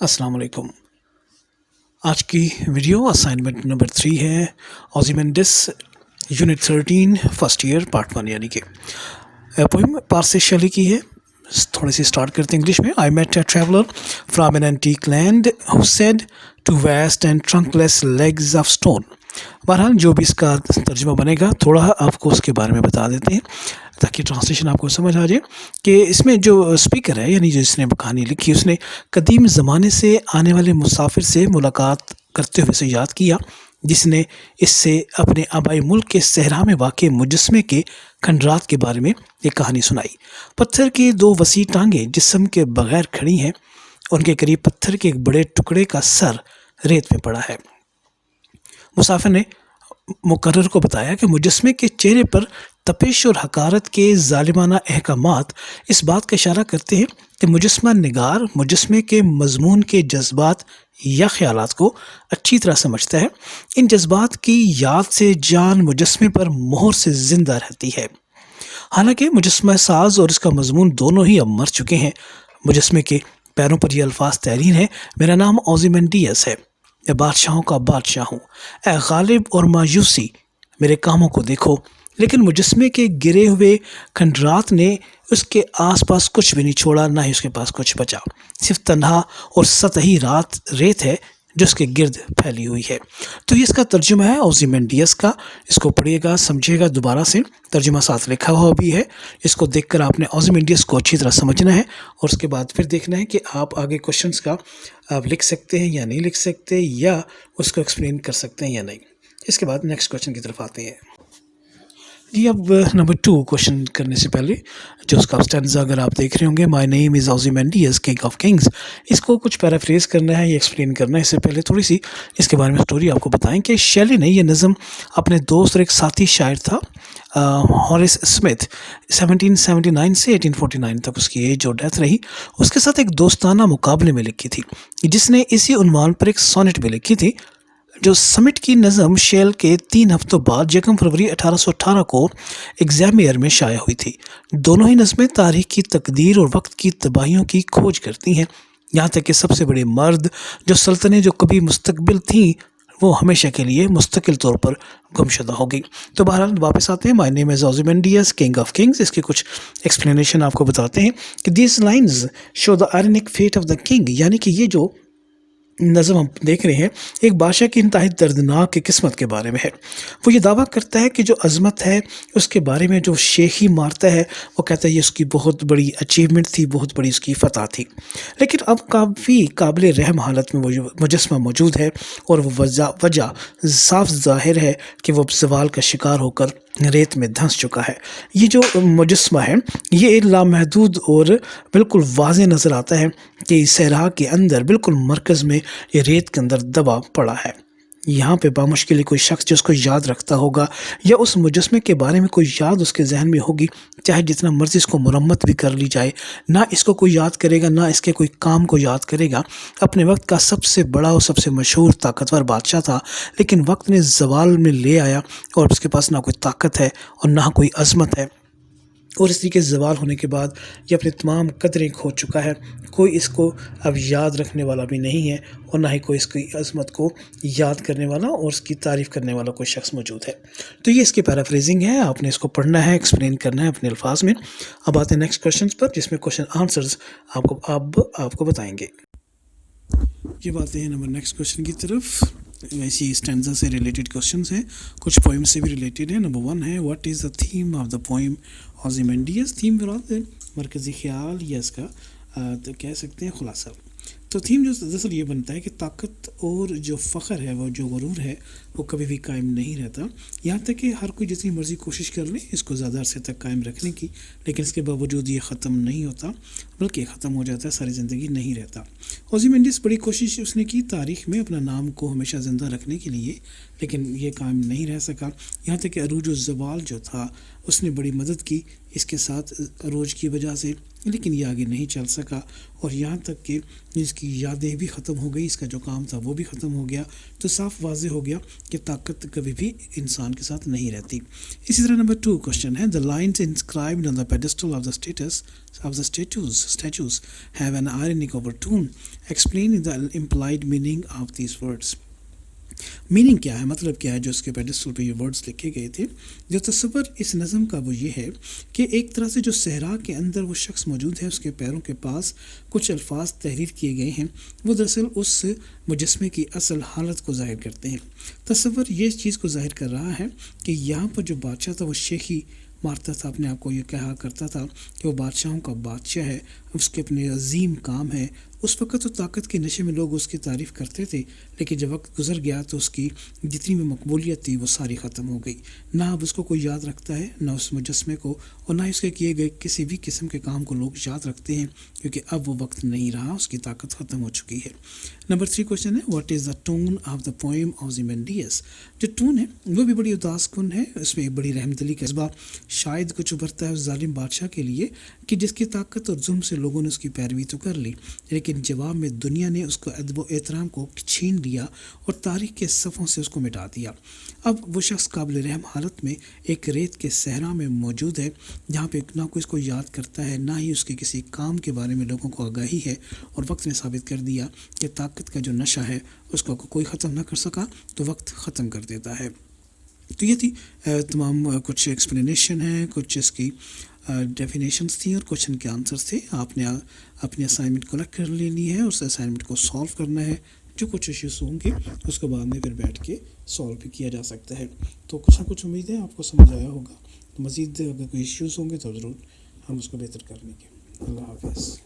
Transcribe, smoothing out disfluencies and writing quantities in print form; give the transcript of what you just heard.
अस्सलाम वालेकुम। आज की वीडियो असाइनमेंट नंबर 3 है ओज़िमेंडिस यूनिट 13 फर्स्ट ईयर पार्ट 1 यानी कि पोइम पारसी शेली की है। थोड़ी सी स्टार्ट करते हैं इंग्लिश में। I met a traveller from an antique land who said two vast and trunkless legs of stone. बहरहाल जो भी इसका तर्जुमा बनेगा थोड़ा आपको उसके बारे में बता देते हैं ताकि ट्रांसलेशन आपको समझ आ जाए कि इसमें जो स्पीकर है यानी जिसने कहानी लिखी उसने कदीम ज़माने से आने वाले मुसाफिर से मुलाकात करते हुए उसे याद किया जिसने इससे अपने आबाई मुल्क के सहरा में वाक़ मुजस्मे के खंडरात के बारे में एक कहानी सुनाई। पत्थर की दो वसी टांगें जिस्म के बगैर खड़ी हैं, उनके करीब पत्थर के एक बड़े टुकड़े का सर रेत में पड़ा है। मुसाफिर ने मुकर्रर को बताया कि मुजस्मे के चेहरे पर तपिश और हकारत के ज़ालिमाना अहकामात इस बात का इशारा करते हैं कि मुजस्मा निगार मुजस्मे के मज़मून के जज्बात या ख़यालात को अच्छी तरह समझता है। इन जज्बात की याद से जान मुजस्मे पर मोहर से ज़िंदा रहती है। हालांकि मुजस्मा साज और इसका मज़मून दोनों ही अब मर चुके हैं। मुजस्मे के पैरों पर यह अल्फाज तहरीर हैं, मेरा नाम ओज़िमंडियस है, मैं बादशाहों का बादशाह हूँ। ए गालिब और मायूसी, मेरे कामों को देखो। लेकिन मुजस्मे के गिरे हुए खंडरात ने उसके आसपास कुछ भी नहीं छोड़ा, ना ही उसके पास कुछ बचा। सिर्फ तन्हा और सतही रेत है जो उसके गिर्द फैली हुई है। तो ये इसका तर्जुमा है ओज़िमंडियस का। इसको पढ़िएगा, समझिएगा, दोबारा से तर्जुमा साथ लिखा हुआ भी है। इसको देखकर आपने ओज़िमंडियस को अच्छी तरह समझना है और उसके बाद फिर देखना है कि आप आगे क्वेश्चंस का आप लिख सकते हैं या नहीं लिख सकते, या उसको एक्सप्लेन कर सकते हैं या नहीं। इसके बाद नेक्स्ट क्वेश्चन की तरफ आते हैं जी। अब नंबर 2 क्वेश्चन करने से पहले जो उसका स्टैंजा अगर आप देख रहे होंगे, my name is Ozymandias king of kings, इसको कुछ पैराफ्रेज करना है या एक्सप्लेन करना है। इससे पहले थोड़ी सी इसके बारे में स्टोरी आपको बताएं कि शेली ने यह नज़म अपने दोस्त और एक साथी शायर था हॉरिस स्मिथ 1779 से 1849 तक उसकी एज और डेथ रही, उसके साथ एक दोस्ताना मुकाबले में लिखी थी, जिसने इसी उन्वान पर एक सोनेट भी लिखी थी। जो समिट की नज़म शेल के 3 हफ्तों बाद 1 फरवरी 1818 को एग्जामियर में शाया हुई थी। दोनों ही नज़में तारीख की तकदीर और वक्त की तबाहियों की खोज करती हैं, यहाँ तक कि सबसे बड़े मर्द जो सल्तनतें जो कभी मुस्तकबिल थीं वो हमेशा के लिए मुस्तकिल तौर पर गुमशुदा हो गई। तो बहरहाल वापस आते हैं। My name is Ozymandias king of kings, इसकी कुछ एक्सप्लेनेशन आपको बताते हैं कि these lines show the ironic fate of the king, यानी कि ये जो नज़म हम देख रहे हैं एक बादशाह की इंतहाई दर्दनाक की किस्मत के बारे में है। वो ये दावा करता है कि जो अज़मत है उसके बारे में जो शेखी मारता है वो कहता है ये उसकी बहुत बड़ी अचीवमेंट थी, बहुत बड़ी उसकी फ़तह थी। लेकिन अब काफ़ी काबिल रहम हालत में वो मुजस्मा मौजूद है और वो वजह साफ ज़ाहिर है कि वो ज़वाल का शिकार होकर रेत में धंस चुका है। ये जो मुजस्मा है ये एक लामहदूद और बिल्कुल वाज़ेह नज़र आता है कि सहरा के अंदर बिल्कुल मरकज़ में ये रेत के अंदर दबा पड़ा है। यहाँ पे बामुश्किल कोई शख्स जो उसको याद रखता होगा या उस मुजस्मे के बारे में कोई याद उसके जहन में होगी, चाहे जितना मर्ज़ी इसको मुरम्मत भी कर ली जाए, ना इसको कोई याद करेगा ना इसके कोई काम को याद करेगा। अपने वक्त का सबसे बड़ा और सबसे मशहूर ताकतवर बादशाह था, लेकिन वक्त ने ज़वाल में ले आया और उसके पास ना कोई ताकत है और ना कोई अज़मत है, और इस तरीके ज़वाल होने के बाद ये अपनी तमाम कदरें खो चुका है। कोई इसको अब याद रखने वाला भी नहीं है और ना ही कोई इसकी अज़मत को याद करने वाला और उसकी तारीफ़ करने वाला कोई शख्स मौजूद है। तो ये इसकी पैराफ्रेजिंग है, आपने इसको पढ़ना है, एक्सप्लेन करना है अपने अल्फाज में। अब आते हैं नेक्स्ट क्वेश्चन पर जिसमें क्वेश्चन आंसर्स आपको बताएंगे। ये बातें हैं नंबर नेक्स्ट क्वेश्चन की तरफ। वैसे ही स्टैंजा से रिलेटेड क्वेश्चंस हैं, कुछ पोइम से भी रिलेटेड है। नंबर 1 है what is the theme of the poem Ozymandias. Theme मुराद है मरकज़ी ख्याल या इसका तो कह सकते हैं खुलासा। तो थीम जो दरअसल ये बनता है कि ताकत और जो फ़ख्र है वो जो गुरूर है वो कभी भी कायम नहीं रहता, यहाँ तक कि हर कोई जितनी मर्ज़ी कोशिश कर ले इसको ज़्यादा अरसे तक कायम रखने की, लेकिन इसके बावजूद ये ख़त्म नहीं होता बल्कि ख़त्म हो जाता है, सारी ज़िंदगी नहीं रहता। ओज़िमंडियस बड़ी कोशिश उसने की तारीख़ में अपना नाम को हमेशा ज़िंदा रखने के लिए, लेकिन ये कायम नहीं रह सका। यहाँ तक कि अरूज ज़वाल जो था उसने बड़ी मदद की इसके साथ अरूज की वजह से, लेकिन ये आगे नहीं चल सका और यहाँ तक कि इसकी यादें भी ख़त्म हो गई, इसका जो काम था वो भी ख़त्म हो गया। तो साफ वाज़े हो गया कि ताकत कभी भी इंसान के साथ नहीं रहती। इसी तरह नंबर 2 क्वेश्चन है the lines inscribed on the pedestal of the status of the statues statues have an ironic overtone. Explain the implied meaning of these words. Meaning کیا ہے، مطلب کیا ہے جو اس کے پیڈسٹل پہ یہ ورڈز لکھے گئے تھے. جو تصور اس نظم کا وہ یہ ہے کہ ایک طرح سے جو صحرا کے اندر وہ شخص موجود ہے، اس کے پیروں کے پاس کچھ الفاظ تحریر کیے گئے ہیں، وہ دراصل اس مجسمے کی اصل حالت کو ظاہر کرتے ہیں. تصور یہ چیز کو ظاہر کر رہا ہے کہ یہاں پر جو بادشاہ تھا وہ شیخی مارتا تھا، اپنے آپ کو یہ کہا کرتا تھا کہ وہ بادشاہوں کا بادشاہ ہے، اس کے اپنے عظیم کام ہے. اس وقت تو طاقت کے نشے میں لوگ اس کی تعریف کرتے تھے، لیکن جب وقت گزر گیا تو اس کی جتنی بھی مقبولیت تھی وہ ساری ختم ہو گئی. نہ اب اس کو کوئی یاد رکھتا ہے، نہ اس مجسمے کو، اور نہ اس کے کیے گئے کسی بھی قسم کے کام کو لوگ یاد رکھتے ہیں، کیونکہ اب وہ وقت نہیں رہا، اس کی طاقت ختم ہو چکی ہے. نمبر 3 کوشچن ہے، what is the tone of the poem Ozymandias. جو ٹون ہے وہ بھی بڑی اداس کن ہے، اس میں ایک بڑی رحم دلی کا جذبہ شاید کچھ ابھرتا ہے اس ظالم بادشاہ کے لیے کہ جس کی طاقت اور ظلم سے لوگوں نے اس کی پیروی تو کر لی، لیکن جواب میں دنیا نے اس کو ادب و احترام کو چھین لیا اور تاریخ کے صفوں سے اس کو مٹا دیا. اب وہ شخص قابل رحم حالت میں ایک ریت کے صحرا میں موجود ہے، جہاں پہ نہ کوئی اس کو یاد کرتا ہے، نہ ہی اس کے کسی کام کے بارے میں لوگوں کو آگاہی ہے. اور وقت نے ثابت کر دیا کہ طاقت کا جو نشہ ہے اس کو کوئی ختم نہ کر سکا تو وقت ختم کر دیتا ہے. تو یہ تھی تمام کچھ ایکسپلینیشن ہیں، کچھ اس کی ڈیفینیشنس تھیں اور کوشچن کے آنسرس تھے. آپ نے اپنی اسائنمنٹ کلیکٹ کر لینی ہے اور اس اسائنمنٹ کو سالو کرنا ہے. جو کچھ ایشوز ہوں گے اس کو بعد میں پھر بیٹھ کے سالو بھی کیا جا سکتا ہے. تو کچھ نہ کچھ امید ہے آپ کو سمجھ آیا ہوگا. تو مزید اگر کوئی ایشوز ہوں گے تو ضرور ہم اس کو بہتر کر لیں گے. اللہ حافظ.